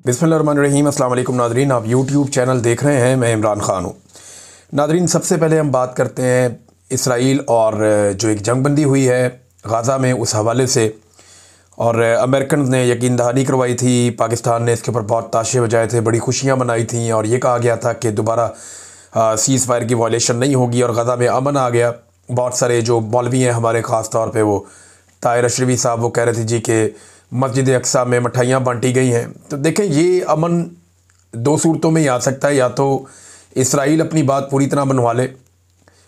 बिस्मिल्लाहिर्रहमानिर्रहीम। अस्सलाम वालेकुम नादरीन, आप यूट्यूब चैनल देख रहे हैं। मैं इमरान ख़ान हूँ। नादरीन, सबसे पहले हम बात करते हैं इसराइल और जो एक जंगबंदी हुई है गाज़ा में उस हवाले से। और अमेरिकन ने यकीन दहानी करवाई थी, पाकिस्तान ने इसके ऊपर बहुत ताशे बजाए थे, बड़ी खुशियाँ मनाई थी और ये कहा गया था कि दोबारा सीज़ फायर की वायलेशन नहीं होगी और गाज़ा में अमन आ गया। बहुत सारे जो मौलवी हैं हमारे, ख़ास तौर पे वो ताहिर अशरफी साहब, वो कह रहे थे जी कि मस्जिद अक्सा में मिठाइयाँ बांटी गई हैं। तो देखें, ये अमन दो सूरतों में ही आ सकता है। या तो इसराइल अपनी बात पूरी तरह मनवा ले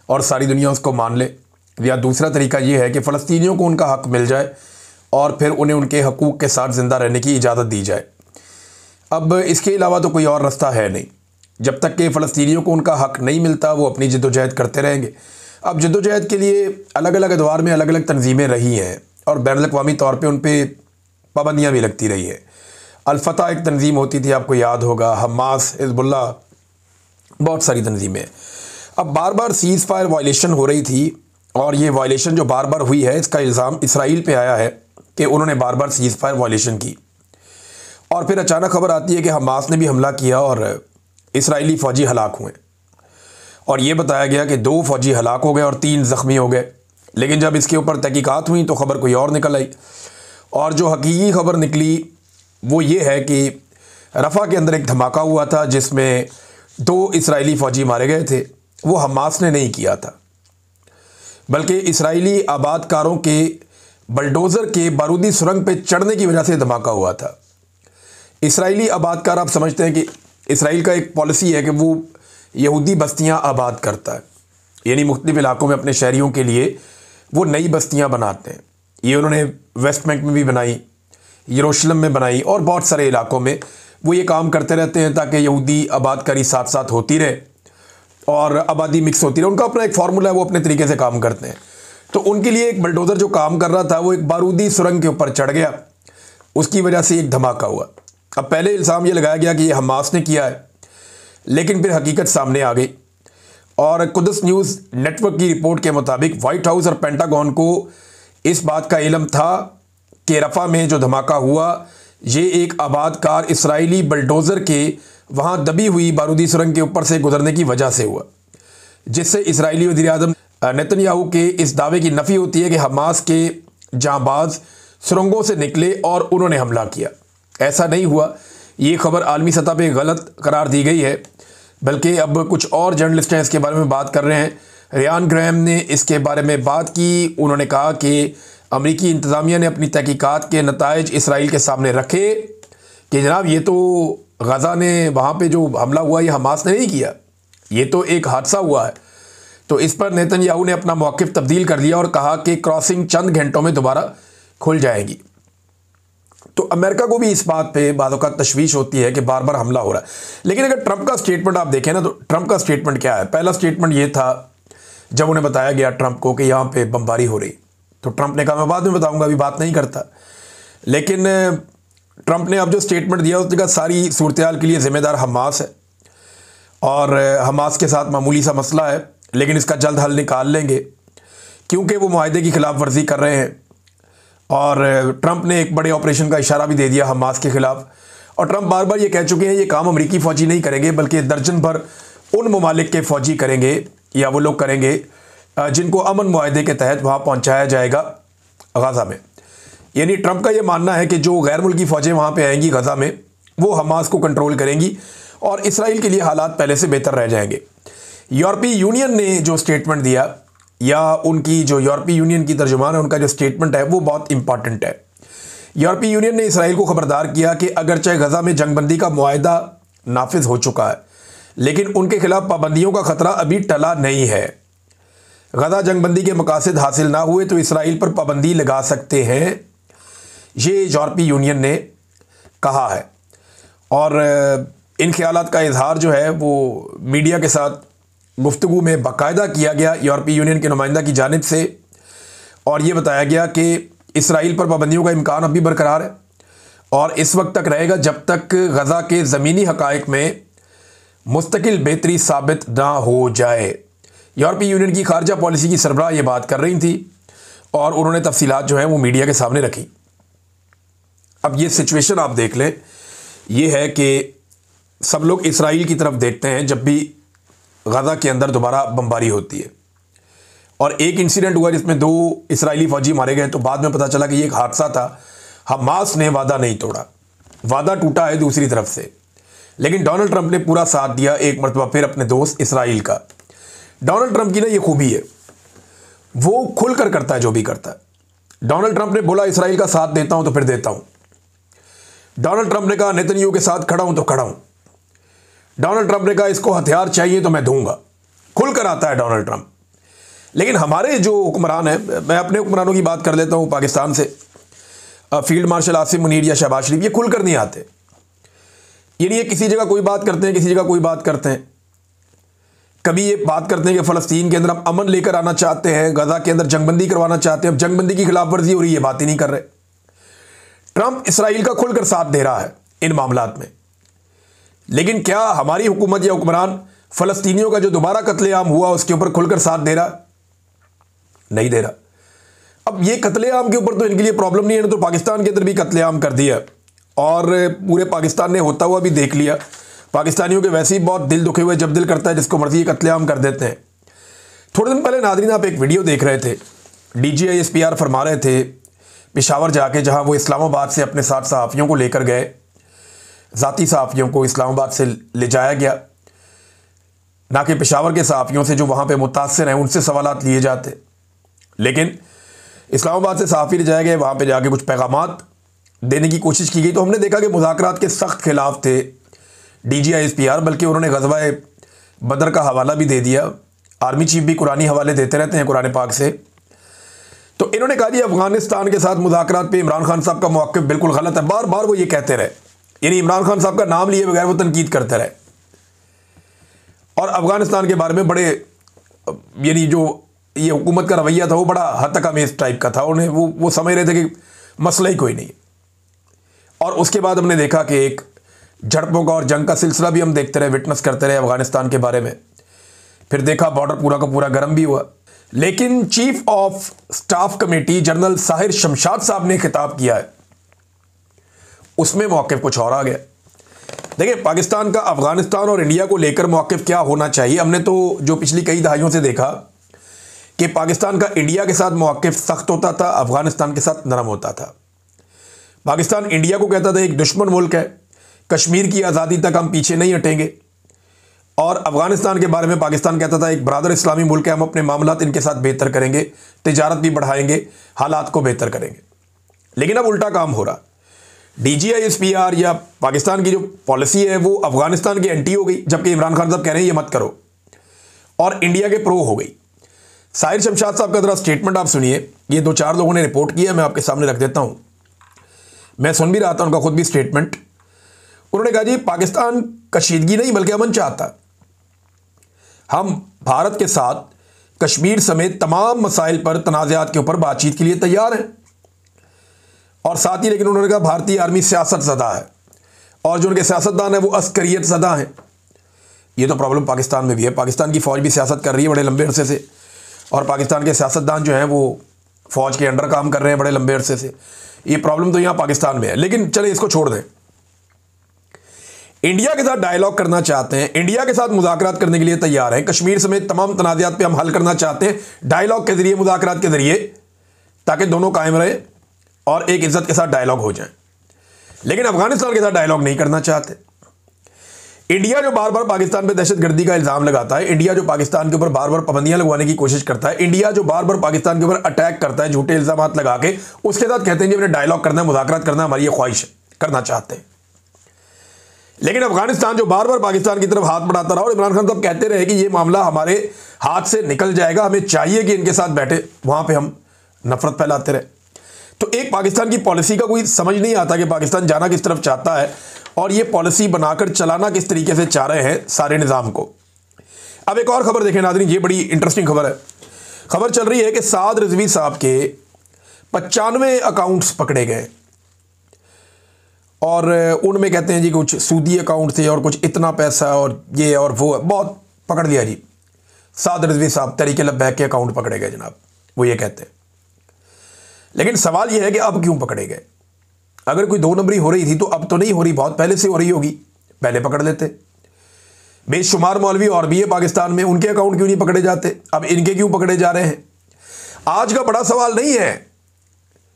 और सारी दुनिया उसको मान ले, या दूसरा तरीका ये है कि फ़लस्तीनियों को उनका हक़ मिल जाए और फिर उन्हें उनके हकूक़ के साथ ज़िंदा रहने की इजाज़त दी जाए। अब इसके अलावा तो कोई और रास्ता है नहीं। जब तक कि फ़लस्तीनियों को उनका हक़ नहीं मिलता, वो अपनी जद्दोजहद करते रहेंगे। अब जद्दोजहद के लिए अलग अलग अदवार में अलग अलग तंजीमें रही हैं और बैनुल-अक़वामी तौर पे उन पर पाबंदियाँ भी लगती रही हैं। अल-फतह एक तंजीम होती थी, आपको याद होगा, हमास, हिज़्बुल्लाह, बहुत सारी तंजीमें। अब बार बार सीज़ फायर वायलेशन हो रही थी और ये वायलेशन जो बार बार हुई है, इसका इल्ज़ाम इसराइल पे आया है कि उन्होंने बार बार सीज़ फायर वायलेशन की। और फिर अचानक खबर आती है कि हमास ने भी हमला किया और इसराइली फ़ौजी हलाक हुए। और ये बताया गया कि 2 फ़ौजी हलाक हो गए और 3 ज़ख्मी हो गए। लेकिन जब इसके ऊपर तहकीकात हुई तो ख़बर कोई और निकल आई। और जो हकीकी ख़बर निकली वो ये है कि रफ़ा के अंदर एक धमाका हुआ था जिसमें 2 इसराइली फ़ौजी मारे गए थे। वो हमास ने नहीं किया था, बल्कि इसराइली आबादकारों के बलडोज़र के बारूदी सुरंग पे चढ़ने की वजह से धमाका हुआ था। इसराइली आबादकार, आप समझते हैं कि इसराइल का एक पॉलिसी है कि वो यहूदी बस्तियां आबाद करता है, यानी मुख्तलिफ़ इलाकों में अपने शहरियों के लिए वो नई बस्तियां बनाते हैं। ये उन्होंने वेस्ट बैंक में भी बनाई, यरूशलेम में बनाई और बहुत सारे इलाकों में वो ये काम करते रहते हैं ताकि यहूदी आबादकारी साथ साथ होती रहे और आबादी मिक्स होती रहे। उनका अपना एक फार्मूला है, वो अपने तरीके से काम करते हैं। तो उनके लिए एक बलडोज़र जो काम कर रहा था वो एक बारूदी सुरंग के ऊपर चढ़ गया, उसकी वजह से एक धमाका हुआ। अब पहले इल्ज़ाम ये लगाया गया कि ये हमास ने किया है, लेकिन फिर हकीकत सामने आ गई। और कुदस न्यूज़ नेटवर्क की रिपोर्ट के मुताबिक वाइट हाउस और पेंटागन को इस बात का इल्म था कि रफ़ा में जो धमाका हुआ ये एक आबादकार इसराइली बलडोज़र के वहाँ दबी हुई बारूदी सुरंग के ऊपर से गुजरने की वजह से हुआ, जिससे इसराइली वज़ीर-ए-आज़म नेतन्याहू के इस दावे की नफ़ी होती है कि हमास के जांबाज सुरंगों से निकले और उन्होंने हमला किया। ऐसा नहीं हुआ। ये खबर आलमी सतह पे गलत करार दी गई है, बल्कि अब कुछ और जर्नलिस्ट हैं इसके बारे में बात कर रहे हैं। रियान ग्राहम ने इसके बारे में बात की। उन्होंने कहा कि अमरीकी इंतज़ामिया ने अपनी तहकीकात के नताइज इसराइल के सामने रखे कि जनाब ये तो गाज़ा ने वहाँ पे जो हमला हुआ ये हमास ने नहीं किया, ये तो एक हादसा हुआ है। तो इस पर नेतन्याहू ने अपना मौक़िफ़ तब्दील कर लिया और कहा कि क्रॉसिंग चंद घंटों में दोबारा खुल जाएगी। तो अमेरिका को भी इस बात पे बातों का तशवीश होती है कि बार बार हमला हो रहा है। लेकिन अगर ट्रंप का स्टेटमेंट आप देखें ना, तो ट्रंप का स्टेटमेंट क्या है? पहला स्टेटमेंट ये था जब उन्हें बताया गया ट्रंप को कि यहाँ पे बमबारी हो रही, तो ट्रंप ने कहा मैं बाद में बताऊंगा, अभी बात नहीं करता। लेकिन ट्रंप ने अब जो स्टेटमेंट दिया उसने कहा सारी सूरत-ए-हाल के लिए ज़िम्मेदार हमास है और हमास के साथ मामूली सा मसला है, लेकिन इसका जल्द हल निकाल लेंगे क्योंकि वो मुआहदे की खिलाफ वर्जी कर रहे हैं। और ट्रंप ने एक बड़े ऑपरेशन का इशारा भी दे दिया हमास के ख़िलाफ़। और ट्रंप बार बार ये कह चुके हैं ये काम अमरीकी फ़ौजी नहीं करेंगे, बल्कि दर्जन भर उन ममालिक के फ़ौजी करेंगे या वो लोग करेंगे जिनको अमन मुआहदे के तहत वहाँ पहुँचाया जाएगा गाज़ा में। यानी ट्रंप का ये मानना है कि जो गैर मुल्की फ़ौजें वहाँ पे आएंगी गाज़ा में, वो हमास को कंट्रोल करेंगी और इसराइल के लिए हालात पहले से बेहतर रह जाएंगे। यूरोपीय यूनियन ने जो स्टेटमेंट दिया, या उनकी जो यूरोपीय यूनियन की तर्जुमान है, उनका जो स्टेटमेंट है वो बहुत इंपॉर्टेंट है। यूरोपीय यूनियन ने इसराइल को खबरदार किया कि अगरचे गज़ा में जंगबंदी का मुआहदा नाफिज हो चुका है, लेकिन उनके खिलाफ पाबंदियों का ख़तरा अभी टला नहीं है। गज़ा जंगबंदी के मकासद हासिल ना हुए तो इसराइल पर पाबंदी लगा सकते हैं, ये यूरोपीय यूनियन ने कहा है। और इन ख्यालात का इजहार जो है वो मीडिया के साथ गुफ्तगू में बाकायदा किया गया यूरोपीय यूनियन के नुमाइंदा की जानिब से, और ये बताया गया कि इसराइल पर पाबंदियों का इम्कान अभी बरकरार है और इस वक्त तक रहेगा जब तक गज़ा के ज़मीनी हक़ाइक़ में मुस्तकिल बेहतरी साबित ना हो जाए। यूरोपीय यूनियन की खारजा पॉलिसी की सरबराह ये बात कर रही थी और उन्होंने तफसीलात जो हैं वो मीडिया के सामने रखी। अब ये सिचुएशन आप देख लें ये है कि सब लोग इसराइल की तरफ देखते हैं जब भी गाज़ा के अंदर दोबारा बमबारी होती है। और एक इंसिडेंट हुआ जिसमें 2 इसराइली फौजी मारे गए, तो बाद में पता चला कि ये एक हादसा था। हमास ने वादा नहीं तोड़ा, वादा टूटा है दूसरी तरफ से, लेकिन डोनाल्ड ट्रंप ने पूरा साथ दिया एक मरतबा फिर अपने दोस्त इसराइल का। डोनाल्ड ट्रंप की ना ये खूबी है, वो खुलकर करता है जो भी करता है। डोनाल्ड ट्रंप ने बोला इसराइल का साथ देता हूं तो फिर देता हूं। डोनाल्ड ट्रंप ने कहा नेतन्याहू के साथ खड़ा हूं तो खड़ा हूं। डोनाल्ड ट्रंप ने कहा इसको हथियार चाहिए तो मैं दूंगा। खुलकर आता है डोनाल्ड ट्रंप। लेकिन हमारे जो हुक्मरान हैं, मैं अपने हुक्मरानों की बात कर लेता हूं पाकिस्तान से, फील्ड मार्शल आसिम मुनीर या शहबाज शरीफ, ये खुलकर नहीं आते। यानी ये किसी जगह कोई बात करते हैं, किसी जगह कोई बात करते हैं। कभी ये बात करते हैं कि फ़लस्तीन के अंदर हम अमन लेकर आना चाहते हैं, गजा के अंदर जंगबंदी करवाना चाहते हैं, अब जंगबंदी की खिलाफ वर्जी हो रही है, बात ही नहीं कर रहे। ट्रंप इसराइल का खुलकर साथ दे रहा है इन मामलात में। लेकिन क्या हमारी हुकूमत या हुक्मरान फ़लस्तीनियों का जो दोबारा कत्लेआम हुआ उसके ऊपर खुलकर साथ दे रहा? नहीं दे रहा। अब ये कत्लेआम के ऊपर तो इनके लिए प्रॉब्लम नहीं है, तो पाकिस्तान के अंदर भी कत्लेआम कर दिया और पूरे पाकिस्तान ने होता हुआ भी देख लिया। पाकिस्तानियों के वैसे ही बहुत दिल दुखे हुए, जब दिल करता है जिसको मर्जी कत्लेआम कर देते हैं। थोड़े दिन पहले नाज़रीन आप एक वीडियो देख रहे थे, DGI-SPR फरमा रहे थे पेशावर जाके, जहां वो इस्लामाबाद से अपने साथ सहाफ़ियों को लेकर गए, ज़ाती सहाफ़ियों को इस्लामाबाद से ले जाया गया, ना कि पेशावर के सहाफ़ियों से जो वहाँ पे मुतासर हैं उनसे सवालात लिए जाते। लेकिन इस्लामाबाद से सहाफ़ी ले जाए गए, वहाँ पे जाके कुछ पैगामात देने की कोशिश की गई, तो हमने देखा कि मुज़ाकरात के सख्त खिलाफ थे DGI-SPR, बल्कि उन्होंने ग़ज़वा बदर का हवाला भी दे दिया। आर्मी चीफ भी कुरानी हवाले देते रहते हैं कुरान पाक से। तो इन्होंने कहा जी अफ़गानिस्तान के साथ मुज़ाकरात पे इमरान खान साहब का मौक़िफ़ बिल्कुल गलत है। बार बार वो ये कहते रहे, यानी इमरान खान साहब का नाम लिए बगैर वो तनकीद करते रहे और अफ़गानिस्तान के बारे में बड़े, यानी जो ये हुकूमत का रवैया था वो बड़ा हद तक अमेज़ टाइप का था। उन्हें वो समझ रहे थे कि मसला ही कोई नहीं है। और उसके बाद हमने देखा कि एक झड़पों का और जंग का सिलसिला भी हम देखते रहे, विटनेस करते रहे अफ़गानिस्तान के बारे में। फिर देखा बॉर्डर पूरा का पूरा गर्म भी हुआ। लेकिन chief of staff committee general Sahir Shamshad साहब ने खिताब किया है, उसमें मौक़िफ़ कुछ और आ गया। देखिए पाकिस्तान का अफ़गानिस्तान और इंडिया को लेकर मौक़िफ़ क्या होना चाहिए, हमने तो जो पिछली कई दहाइयों से देखा कि पाकिस्तान का इंडिया के साथ मौक़िफ़ सख्त होता था, अफ़गानिस्तान के साथ नरम होता था। पाकिस्तान इंडिया को कहता था एक दुश्मन मुल्क है, कश्मीर की आज़ादी तक हम पीछे नहीं हटेंगे, और अफ़गानिस्तान के बारे में पाकिस्तान कहता था एक बरादर इस्लामी मुल्क है, हम अपने मामलात इनके साथ बेहतर करेंगे, तिजारत भी बढ़ाएंगे, हालात को बेहतर करेंगे। लेकिन अब उल्टा काम हो रहा। DGI-SPR या पाकिस्तान की जो पॉलिसी है वो अफ़गानिस्तान की एंटी हो गई, जबकि इमरान खान साहब कह रहे हैं ये मत करो, और इंडिया के प्रो हो गई। साहिर शमशाद साहब का ज़रा स्टेटमेंट आप सुनिए, ये 2-4 लोगों ने रिपोर्ट किया, मैं आपके सामने रख देता हूँ। मैं सुन भी रहा था उनका खुद भी स्टेटमेंट। उन्होंने कहा जी पाकिस्तान कशीदगी नहीं बल्कि अमन चाहता। हम भारत के साथ कश्मीर समेत तमाम मसाइल पर तनाज़ात के ऊपर बातचीत के लिए तैयार हैं। और साथ ही लेकिन उन्होंने कहा भारतीय आर्मी सियासत ज़दा है और जो उनके सियासतदान हैं वो अस्करियत ज़दा हैं। ये तो प्रॉब्लम पाकिस्तान में भी है। पाकिस्तान की फ़ौज भी सियासत कर रही है बड़े लंबे अरसे से, और पाकिस्तान के सियासतदान जो हैं वो फ़ौज के अंडर काम कर रहे हैं बड़े लंबे अरसे से। ये प्रॉब्लम तो यहाँ पाकिस्तान में है। लेकिन चले इसको छोड़ दें, इंडिया के साथ डायलॉग करना चाहते हैं, इंडिया के साथ मुज़ाकरात करने के लिए तैयार हैं, कश्मीर समेत तमाम तनाज़ात पे हम हल करना चाहते हैं डायलॉग के ज़रिए, मुज़ाकरात के ज़रिए, ताकि दोनों कायम रहे और एक इज़्ज़त के साथ डायलॉग हो जाए। लेकिन अफ़गानिस्तान के साथ डायलॉग नहीं करना चाहते। इंडिया जो बार बार पाकिस्तान पे दहशतगर्दी का इल्ज़ाम लगाता है, इंडिया जो पाकिस्तान के ऊपर बार बार पाबंदियां लगवाने की कोशिश करता है, इंडिया जो बार बार पाकिस्तान के ऊपर अटैक करता है झूठे इल्ज़ाम लगा के, उसके साथ कहते हैं कि हमने डायलॉग करना है, मुज़ाकरात करना है, हमारी ये ख्वाहिश है, करना चाहते हैं। लेकिन अफगानिस्तान जो बार बार पाकिस्तान की तरफ हाथ बढ़ाता रहा और इमरान खान साहब कहते रहे कि ये मामला हमारे हाथ से निकल जाएगा, हमें चाहिए कि इनके साथ बैठे, वहां पे हम नफरत फैलाते रहे। तो एक पाकिस्तान की पॉलिसी का कोई समझ नहीं आता कि पाकिस्तान जाना किस तरफ चाहता है और ये पॉलिसी बनाकर चलाना किस तरीके से चाह रहे हैं सारे निज़ाम को। अब एक और खबर देखें नाज़रीन, ये बड़ी इंटरेस्टिंग खबर है। खबर चल रही है कि साद रिजवी साहब के 95 अकाउंट्स पकड़े गए और उनमें कहते हैं जी कुछ सूदी अकाउंट थे और कुछ इतना पैसा और ये और वो बहुत पकड़ लिया जी। साद रिजवी साहब तरीके लब्बैक के अकाउंट पकड़े गए जनाब, वो ये कहते हैं। लेकिन सवाल ये है कि अब क्यों पकड़े गए, अगर कोई 2 नंबरी हो रही थी तो अब तो नहीं हो रही, बहुत पहले से हो रही होगी, पहले पकड़ लेते। बेशुमार मौलवी और भी है पाकिस्तान में, उनके अकाउंट क्यों नहीं पकड़े जाते, अब इनके क्यों पकड़े जा रहे हैं? आज का बड़ा सवाल नहीं है,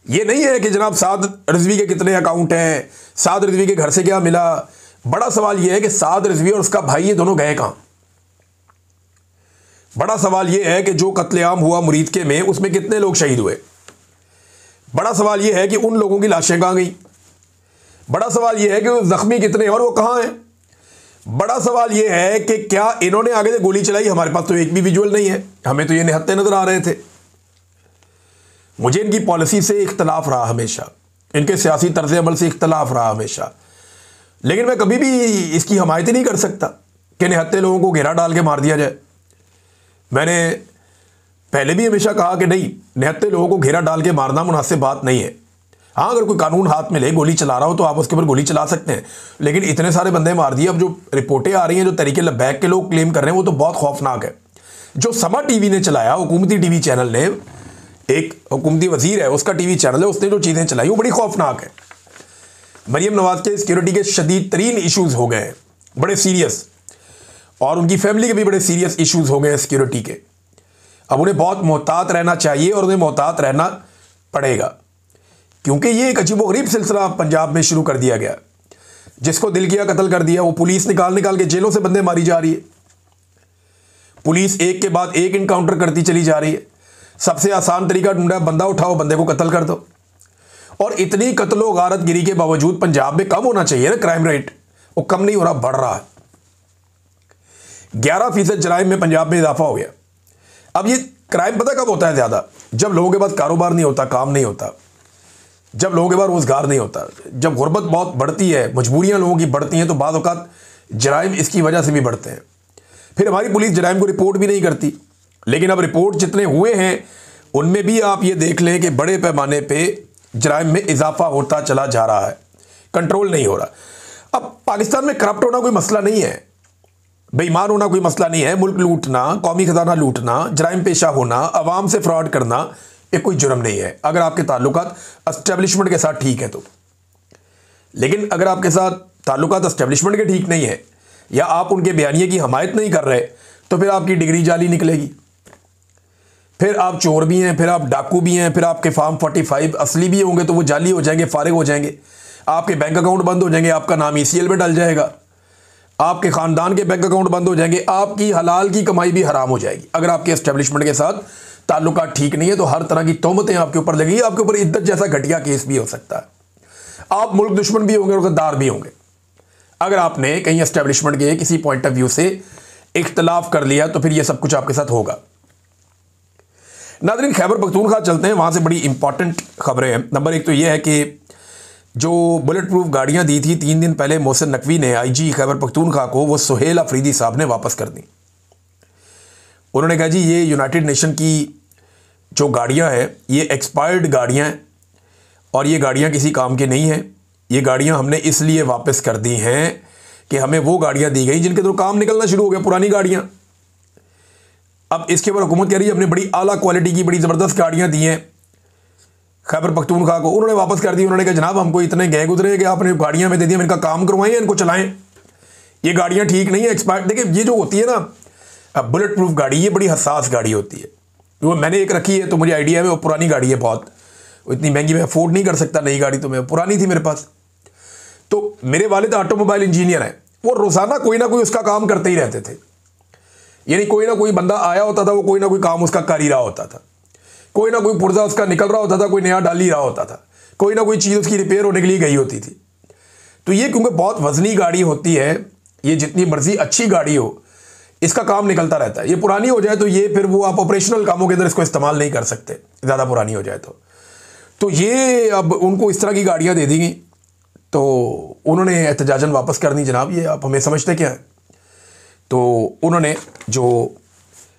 ये नहीं है कि जनाब साद रिजवी के कितने अकाउंट हैं, साद रिजवी के घर से क्या मिला। बड़ा सवाल यह है कि साद रिजवी और उसका भाई ये दोनों गए कहां। बड़ा सवाल यह है कि जो कत्लेआम हुआ मुरीद के में, उसमें कितने लोग शहीद हुए। बड़ा सवाल यह है कि उन लोगों की लाशें कहां गई। बड़ा सवाल यह है कि जख्मी कितने हैं और वो कहां हैं। बड़ा सवाल यह है कि क्या इन्होंने आगे से गोली चलाई। हमारे पास तो एक भी विजुअल नहीं है, हमें तो ये निहत्ते नजर आ रहे थे। मुझे इनकी पॉलिसी से इख्तलाफ रहा हमेशा, इनके सियासी तर्ज अमल से इख्तलाफ रहा हमेशा, लेकिन मैं कभी भी इसकी हमायत नहीं कर सकता कि निहत्ते लोगों को घेरा डाल के मार दिया जाए। मैंने पहले भी हमेशा कहा कि नहीं, निहत्ते लोगों को घेरा डाल के मारना मुनासिब बात नहीं है। हाँ, अगर कोई कानून हाथ में ले, गोली चला रहा हो तो आप उसके ऊपर गोली चला सकते हैं, लेकिन इतने सारे बंदे मार दिए। अब जो रिपोर्टें आ रही हैं, जो तरीके लबैक के लोग क्लेम कर रहे हैं, वो तो बहुत खौफनाक है। जो समा टीवी ने चलाया, हुकूमती टीवी चैनल ने, एक हुकूमती वजीर है उसका टीवी चैनल है, उसने जो चीज़ें चलाई वो बड़ी खौफनाक है। मरीम नवाज के सिक्योरिटी के शदीद तरीन इशूज़ हो गए हैं, बड़े सीरियस, और उनकी फैमिली के भी बड़े सीरियस इशूज़ हो गए हैं सिक्योरिटी के। अब उन्हें बहुत मोहतात रहना चाहिए और उन्हें मोहतात रहना पड़ेगा, क्योंकि ये एक अजीबोगरीब सिलसिला पंजाब में शुरू कर दिया गया। जिसको दिल किया कत्ल कर दिया, वो पुलिस निकाल निकाल के जेलों से बंदे मारी जा रही है। पुलिस एक के बाद एक इनकाउंटर करती चली जा रही है। सबसे आसान तरीका ढूंढा, बंदा उठाओ, बंदे को कत्ल कर दो। और इतनी कत्लो गारत गिरी के बावजूद पंजाब में कम होना चाहिए ना क्राइम रेट, वो कम नहीं हो रहा, बढ़ रहा है। 11% जराइम में पंजाब में इजाफा हो गया। अब ये क्राइम पता कब होता है ज़्यादा? जब लोगों के पास कारोबार नहीं होता, काम नहीं होता, जब लोगों के पास रोजगार नहीं होता, जब गुर्बत बहुत बढ़ती है, मजबूरियां लोगों की बढ़ती हैं, तो बाद औक़ात जराइम इसकी वजह से भी बढ़ते हैं। फिर हमारी पुलिस जराइम को रिपोर्ट भी नहीं करती। लेकिन अब रिपोर्ट जितने हुए हैं उनमें भी आप ये देख लें कि बड़े पैमाने पे जराइम में इजाफा होता चला जा रहा है, कंट्रोल नहीं हो रहा। अब पाकिस्तान में करप्ट होना कोई मसला नहीं है, बेईमान होना कोई मसला नहीं है। मुल्क लूटना, कौमी खजाना लूटना, जराइम पेशा होना, अवाम से फ्रॉड करना, ये कोई जुर्म नहीं है अगर आपके ताल्लुकात एस्टेब्लिशमेंट के साथ ठीक है तो। लेकिन अगर आपके साथ ताल्लुकात एस्टेब्लिशमेंट के ठीक नहीं है, या आप उनके बयानिए की हमायत नहीं कर रहे, तो फिर आपकी डिग्री जाली निकलेगी, फिर आप चोर भी हैं, फिर आप डाकू भी हैं, फिर आपके फार्म 45 असली भी होंगे तो वो जाली हो जाएंगे, फारिग हो जाएंगे, आपके बैंक अकाउंट बंद हो जाएंगे, आपका नाम ECL में डल जाएगा, आपके ख़ानदान के बैंक अकाउंट बंद हो जाएंगे, आपकी हलाल की कमाई भी हराम हो जाएगी। अगर आपके एस्टेब्लिशमेंट के साथ ताल्लुकात ठीक नहीं है तो हर तरह की तोहमतें आपके ऊपर लगेगी, आपके ऊपर इद्दत जैसा घटिया केस भी हो सकता है, आप मुल्क दुश्मन भी होंगे और गद्दार भी होंगे। अगर आपने कहीं एस्टेब्लिशमेंट के किसी पॉइंट ऑफ व्यू से इख्तलाफ कर लिया तो फिर यह सब कुछ आपके साथ होगा। नाज़रीन, खैबर पख्तूनख्वा चलते हैं, वहाँ से बड़ी इंपॉर्टेंट खबरें हैं। नंबर 1 तो यह है कि जो बुलेट प्रूफ गाड़ियाँ दी थी 3 दिन पहले मोहसिन नकवी ने IG खैबर पख्तूनख्वा को, वो सुहेल अफरीदी साहब ने वापस कर दी। उन्होंने कहा जी ये यूनाइटेड नेशन की जो गाड़ियाँ हैं ये एक्सपायर्ड गाड़ियाँ हैं और ये गाड़ियाँ किसी काम के नहीं हैं। ये गाड़ियाँ हमने इसलिए वापस कर दी हैं कि हमें वो गाड़ियाँ दी गई जिनके तो काम निकलना शुरू हो गया, पुरानी गाड़ियाँ। अब इसके ऊपर हुकूमत कह रही है हमने बड़ी आला क्वालिटी की बड़ी ज़बरदस्त गाड़ियाँ दी हैं खैबर पख्तूनख्वा को, उन्होंने वापस कर दी। उन्होंने कहा जनाब हमको इतने गए गुजरे कि आपने गाड़ियाँ में दे दी, इनका काम करवाएं, इनको चलाएं, ये गाड़ियाँ ठीक नहीं है, एक्सपायर्ड। देखिए ये जो होती है ना, अब बुलेट प्रूफ गाड़ी ये बड़ी हसास गाड़ी होती है। वो मैंने एक रखी है तो मुझे आइडिया है, वो पुरानी गाड़ी है बहुत, इतनी महंगी मैं अफोर्ड नहीं कर सकता नई गाड़ी, तो मैं पुरानी थी मेरे पास। तो मेरे वालिद ऑटोमोबाइल इंजीनियर हैं, वो रोज़ाना कोई ना कोई उसका काम करते ही रहते थे। यानी कोई ना कोई बंदा आया होता था, वो कोई ना कोई काम उसका कर ही रहा होता था, कोई ना कोई पुर्जा उसका निकल रहा होता था, कोई नया डाल ही रहा होता था, कोई ना कोई चीज़ उसकी रिपेयर होने के लिए गई होती थी। तो ये क्योंकि बहुत वजनी गाड़ी होती है, ये जितनी मर्जी अच्छी गाड़ी हो इसका काम निकलता रहता है। ये पुरानी हो जाए तो ये फिर वो आप ऑपरेशनल कामों के अंदर इसको इस्तेमाल नहीं कर सकते, ज़्यादा पुरानी हो जाए तो ये अब उनको इस तरह की गाड़ियाँ दे दी गई, तो उन्होंने एहतजाजन वापस कर दी। जनाब ये आप हमें समझते क्या है? तो उन्होंने जो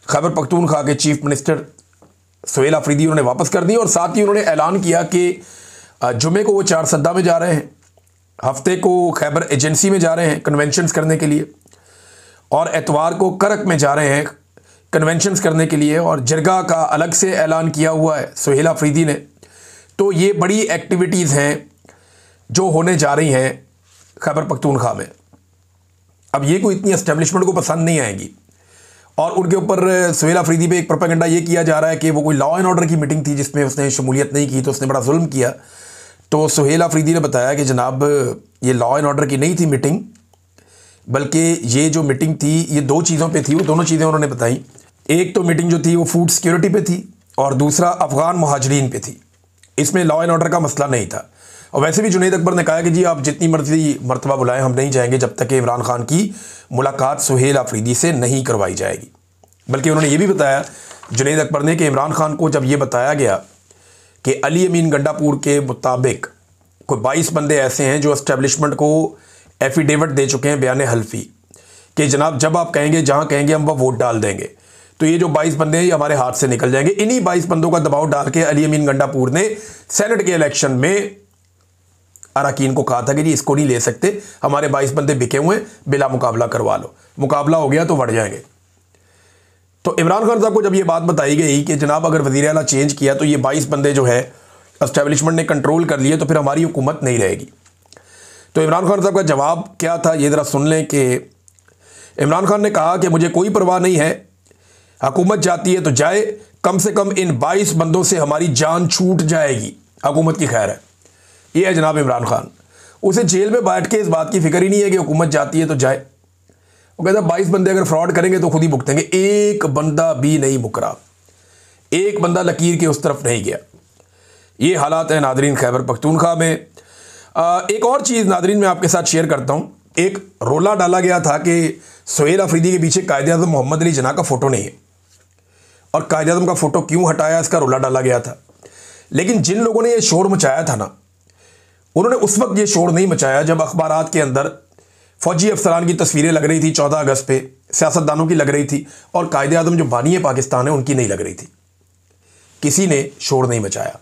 खैबर पख्तूनख्वा के चीफ मिनिस्टर सुहेल अफरीदी उन्होंने वापस कर दी, और साथ ही उन्होंने ऐलान किया कि जुमे को वो 4 सद्दा में जा रहे हैं, हफ्ते को खैबर एजेंसी में जा रहे हैं कन्वेंशंस करने के लिए, और एतवार को करक में जा रहे हैं कन्वेंशंस करने के लिए, और जरगा का अलग से ऐलान किया हुआ है सुहेल अफरीदी ने। तो ये बड़ी एक्टिविटीज़ हैं जो होने जा रही हैं खैबर पख्तूनख्वा में, अब ये कोई इतनी एस्टेब्लिशमेंट को पसंद नहीं आएगी। और उनके ऊपर सुहेल अफरीदी पे एक प्रोपेगेंडा ये किया जा रहा है कि वो कोई लॉ एंड ऑर्डर की मीटिंग थी जिसमें उसने शमूलियत नहीं की तो उसने बड़ा जुल्म किया। तो सुहेल अफरीदी ने बताया कि जनाब ये लॉ एंड ऑर्डर की नहीं थी मीटिंग, बल्कि ये जो मीटिंग थी ये दो चीज़ों पे थी, वो दोनों चीज़ें उन्होंने बताई। एक तो मीटिंग जो थी वो फूड सिक्योरिटी पे थी और दूसरा अफगान मुहाजिरीन पे थी। इसमें लॉ एंड ऑर्डर का मसला नहीं था। और वैसे भी जुनैद अकबर ने कहा कि जी आप जितनी मर्जी मरतबा बुलाएं, हम नहीं जाएंगे जब तक कि इमरान खान की मुलाकात सुहेल अफरीदी से नहीं करवाई जाएगी। बल्कि उन्होंने ये भी बताया जुनैद अकबर ने कि इमरान खान को जब ये बताया गया कि अली अमीन गंडापुर के मुताबिक कोई 22 बंदे ऐसे हैं जो एस्टेब्लिशमेंट को एफिडेविट दे चुके हैं बयान हल्फी कि जनाब जब आप कहेंगे, जहां कहेंगे हम वह वोट डाल देंगे, तो ये जो 22 बंदे हैं ये हमारे हाथ से निकल जाएंगे। इन्हीं 22 बंदों का दबाव डाल के अली अमीन गंडापुर ने सेनेट के इलेक्शन में अरकान को कहा था कि जी इसको नहीं ले सकते, हमारे 22 बंदे बिके हुए हैं, बिला मुकाबला करवा लो। मुकाबला हो गया तो बढ़ जाएंगे। तो इमरान खान साहब को जब ये बात बताई गई कि जनाब अगर वज़ीर आला चेंज किया तो ये 22 बंदे जो है एस्टेब्लिशमेंट ने कंट्रोल कर लिए तो फिर हमारी हुकूमत नहीं रहेगी। तो इमरान खान साहब का जवाब क्या था ये ज़रा सुन लें कि इमरान खान ने कहा कि मुझे कोई परवाह नहीं है, हुकूमत जाती है तो जाए, कम से कम इन 22 बंदों से हमारी जान छूट जाएगी, हुकूमत की खैर है। ये है जनाब इमरान खान। उसे जेल में बैठ के इस बात की फिक्र ही नहीं है कि हुकूमत जाती है तो जाए। वो कहता है 22 बंदे अगर फ्रॉड करेंगे तो खुद ही भुगतेंगे। एक बंदा भी नहीं मुकरा, एक बंदा लकीर के उस तरफ नहीं गया। ये हालात है नादरीन खैबर पख्तूनख्वा में। एक और चीज़ नादरीन मैं आपके साथ शेयर करता हूँ। एक रोला डाला गया था कि सुहेल अफरीदी के पीछे कायदे आज़म मोहम्मद अली जिन्ना का फ़ोटो नहीं है और कायदे आज़म का फ़ोटो क्यों हटाया, इसका रोला डाला गया था। लेकिन जिन लोगों ने ये शोर मचाया था ना, उन्होंने उस वक्त ये शोर नहीं मचाया जब अखबारात के अंदर फ़ौजी अफसरान की तस्वीरें लग रही थी 14 अगस्त पे, सियासतदानों की लग रही थी और कायदे आज़म जो बानी है पाकिस्तान है उनकी नहीं लग रही थी। किसी ने शोर नहीं मचाया।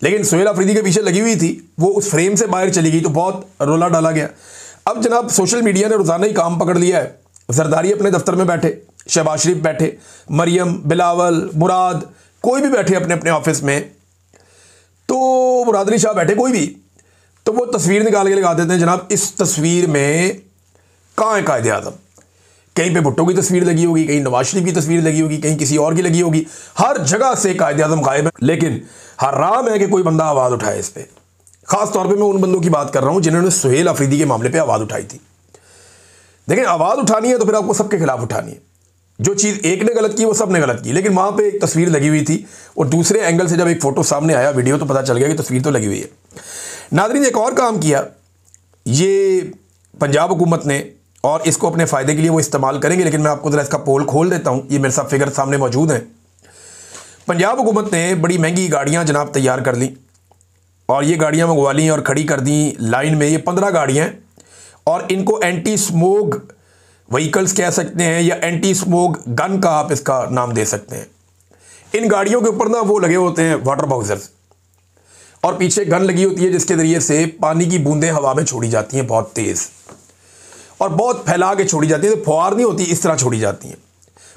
लेकिन सुहेल अफरीदी के पीछे लगी हुई थी, वो उस फ्रेम से बाहर चली गई तो बहुत रोला डाला गया। अब जनाब सोशल मीडिया ने रोज़ाना ही काम पकड़ लिया है। जरदारी अपने दफ्तर में बैठे, शहबाज शरीफ बैठे, मरियम, बिलावल, मुराद, कोई भी बैठे अपने अपने ऑफिस में, तो मुरादली शाह बैठे, कोई भी, तो वो तस्वीर निकाल के लगा देते हैं जनाब इस तस्वीर में कहाँ है कायदे आज़म। कहीं पे भुट्टो की तस्वीर लगी होगी, कहीं नवाज शरीफ की तस्वीर लगी होगी, कहीं किसी और की लगी होगी, हर जगह से कायदे आज़म गायब है। लेकिन हराम है कि कोई बंदा आवाज़ उठाए इस पर। ख़ास तौर पे मैं उन बंदों की बात कर रहा हूँ जिन्होंने सुहेल अफरीदी के मामले पे आवाज़ उठाई थी। देखिए आवाज़ उठानी है तो फिर आपको सबके खिलाफ उठानी है। जो चीज़ एक ने गलत की वो सब ने गलत की। लेकिन वहाँ पे एक तस्वीर लगी हुई थी और दूसरे एंगल से जब एक फ़ोटो सामने आया, वीडियो, तो पता चल गया कि तस्वीर तो लगी हुई है। नाज़रीन एक और काम किया ये पंजाब हुकूमत ने, और इसको अपने फ़ायदे के लिए वो इस्तेमाल करेंगे। लेकिन मैं आपको ज़रा इसका पोल खोल देता हूँ, ये मेरे साथ फिगर सामने मौजूद हैं। पंजाब हुकूमत ने बड़ी महंगी गाड़ियाँ जनाब तैयार कर ली और ये गाड़ियाँ मंगवा ली और खड़ी कर दी लाइन में। ये 15 गाड़ियाँ हैं और इनको एंटी स्मोक व्हीकल्स कह सकते हैं या एंटी स्मोक गन का आप इसका नाम दे सकते हैं। इन गाड़ियों के ऊपर ना वो लगे होते हैं वाटर बाउजर्स और पीछे गन लगी होती है जिसके ज़रिए से पानी की बूंदें हवा में छोड़ी जाती हैं बहुत तेज़ और बहुत फैला के छोड़ी जाती है। तो फुहार नहीं होती, इस तरह छोड़ी जाती हैं,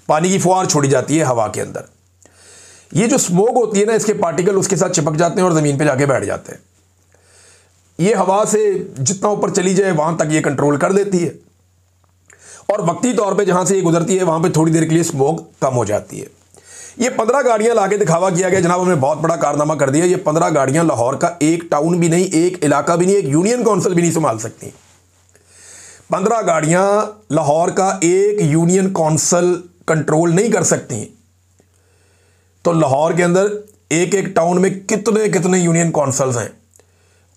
पानी की फुहार छोड़ी जाती है हवा के अंदर। ये जो स्मोक होती है ना, इसके पार्टिकल उसके साथ चिपक जाते हैं और ज़मीन पे जाके बैठ जाते हैं। ये हवा से जितना ऊपर चली जाए वहाँ तक ये कंट्रोल कर देती है और वक्ती तौर पे जहाँ से ये गुजरती है वहाँ पे थोड़ी देर के लिए स्मोक कम हो जाती है। ये 15 गाड़ियाँ लाके दिखावा किया गया जनाब, हमने बहुत बड़ा कारनामा कर दिया। ये 15 गाड़ियाँ लाहौर का एक टाउन भी नहीं, एक इलाका भी नहीं, एक यूनियन काउंसिल भी नहीं संभाल सकती। 15 गाड़ियाँ लाहौर का एक यूनियन काउंसिल कंट्रोल नहीं कर सकती। तो लाहौर के अंदर एक एक टाउन में कितने कितने यूनियन काउंसिल्स हैं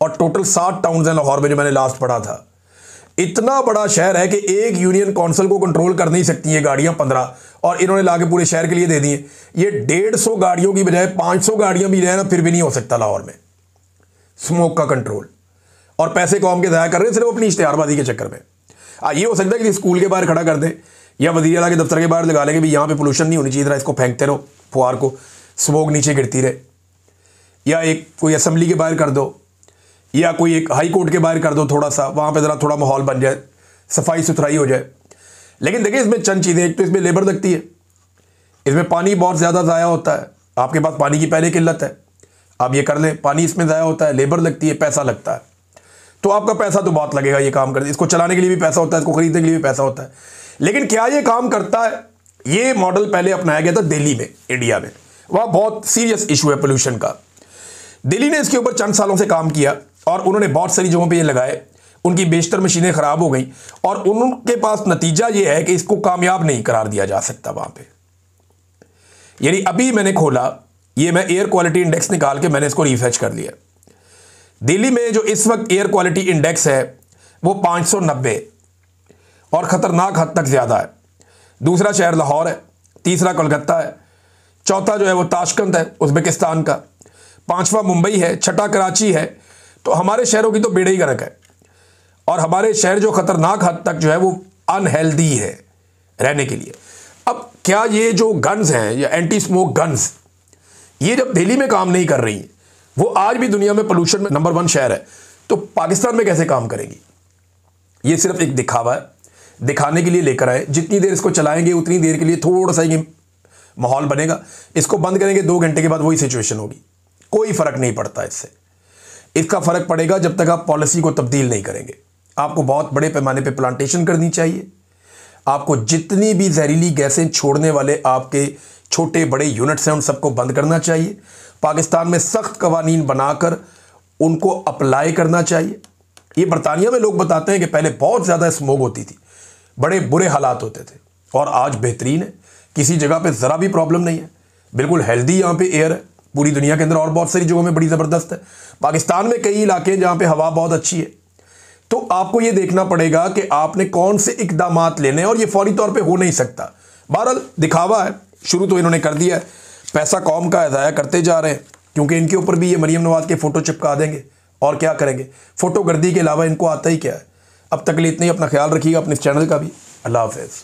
और टोटल 7 टाउन्स हैं लाहौर में जो मैंने लास्ट पढ़ा था। इतना बड़ा शहर है कि एक यूनियन काउंसिल को कंट्रोल कर नहीं सकती ये गाड़ियां 15, और इन्होंने लाके पूरे शहर के लिए दे दी हैं। ये 150 गाड़ियों की बजाय 500 गाड़ियां भी जाए ना फिर भी नहीं हो सकता लाहौर में स्मोक का कंट्रोल। और पैसे कौम के ज़ाया कर रहे हैं सिर्फ अपनी इश्तिहारबाजी के चक्कर में। ये हो सकता है कि स्कूल के बाहर खड़ा कर दें या वज़ीर आला के दफ्तर के बाहर लगा लेंगे भी यहाँ पे पोल्यूशन नहीं होनी चाहिए, जरा इसको फेंकते रहो फुहार को, स्मोक नीचे गिरती रहे। या एक कोई असेंबली के बाहर कर दो या कोई एक हाई कोर्ट के बाहर कर दो, थोड़ा सा वहाँ पे ज़रा थोड़ा माहौल बन जाए, सफाई सुथराई हो जाए। लेकिन देखिए इसमें चंद चीज़ें, एक तो इसमें लेबर लगती है, इसमें पानी बहुत ज़्यादा ज़ाया होता है। आपके पास पानी की पहले किल्लत है, आप ये कर लें, पानी इसमें ज़ाया होता है, लेबर लगती है, पैसा लगता है। तो आपका पैसा तो बहुत लगेगा ये काम करते, इसको चलाने के लिए भी पैसा होता है, इसको खरीदने के लिए भी पैसा होता है। लेकिन क्या ये काम करता है? ये मॉडल पहले अपनाया गया था दिल्ली में, इंडिया में। वहाँ बहुत सीरियस इशू है पोल्यूशन का। दिल्ली ने इसके ऊपर चंद सालों से काम किया और उन्होंने बहुत सारी जगहों पे ये लगाए। उनकी बेशतर मशीनें ख़राब हो गई और उनके पास नतीजा ये है कि इसको कामयाब नहीं करार दिया जा सकता वहाँ पे। यानी अभी मैंने खोला, ये मैं एयर क्वालिटी इंडेक्स निकाल के मैंने इसको रिसर्च कर लिया। दिल्ली में जो इस वक्त एयर क्वालिटी इंडेक्स है वो 590 और ख़तरनाक हद तक ज़्यादा है। दूसरा शहर लाहौर है, तीसरा कोलकाता है, चौथा जो है वो ताशकंद है उज़्बेकिस्तान का, पांचवा मुंबई है, छठा कराची है। तो हमारे शहरों की तो बेड़ा ही गर्क है और हमारे शहर जो ख़तरनाक हद तक जो है वो अनहेल्दी है रहने के लिए। अब क्या ये जो गन्स हैं या एंटी स्मोक गन्स, ये जब दिल्ली में काम नहीं कर रही, वो आज भी दुनिया में पोल्यूशन में नंबर 1 शहर है, तो पाकिस्तान में कैसे काम करेंगी? ये सिर्फ एक दिखावा है, दिखाने के लिए लेकर आए। जितनी देर इसको चलाएंगे उतनी देर के लिए थोड़ा सा ये माहौल बनेगा, इसको बंद करेंगे 2 घंटे के बाद वही सिचुएशन होगी। कोई फ़र्क नहीं पड़ता इससे। इसका फ़र्क पड़ेगा जब तक आप पॉलिसी को तब्दील नहीं करेंगे। आपको बहुत बड़े पैमाने पे प्लांटेशन करनी चाहिए। आपको जितनी भी जहरीली गैसें छोड़ने वाले आपके छोटे बड़े यूनिट्स हैं उन सबको बंद करना चाहिए। पाकिस्तान में सख्त कवानीन बनाकर उनको अप्लाई करना चाहिए। ये बरतानिया में लोग बताते हैं कि पहले बहुत ज़्यादा स्मोक होती थी, बड़े बुरे हालात होते थे, और आज बेहतरीन है। किसी जगह पे ज़रा भी प्रॉब्लम नहीं है, बिल्कुल हेल्दी यहाँ पे एयर है। पूरी दुनिया के अंदर और बहुत सारी जगहों में बड़ी ज़बरदस्त है। पाकिस्तान में कई इलाके हैं जहाँ पे हवा बहुत अच्छी है। तो आपको ये देखना पड़ेगा कि आपने कौन से इक़दामात लेने हैं और ये फौरी तौर पे हो नहीं सकता। बहरहाल दिखावा है, शुरू तो इन्होंने कर दिया है, पैसा कौम का ज़ाया करते जा रहे हैं, क्योंकि इनके ऊपर भी ये मरीम नवाज़ के फ़ोटो चिपका देंगे और क्या करेंगे। फ़ोटो गर्दी के अलावा इनको आता ही क्या है। अब तक के लिए इतना ही। अपना ख्याल रखिएगा, अपने चैनल का भी। अल्लाह हाफ़िज़।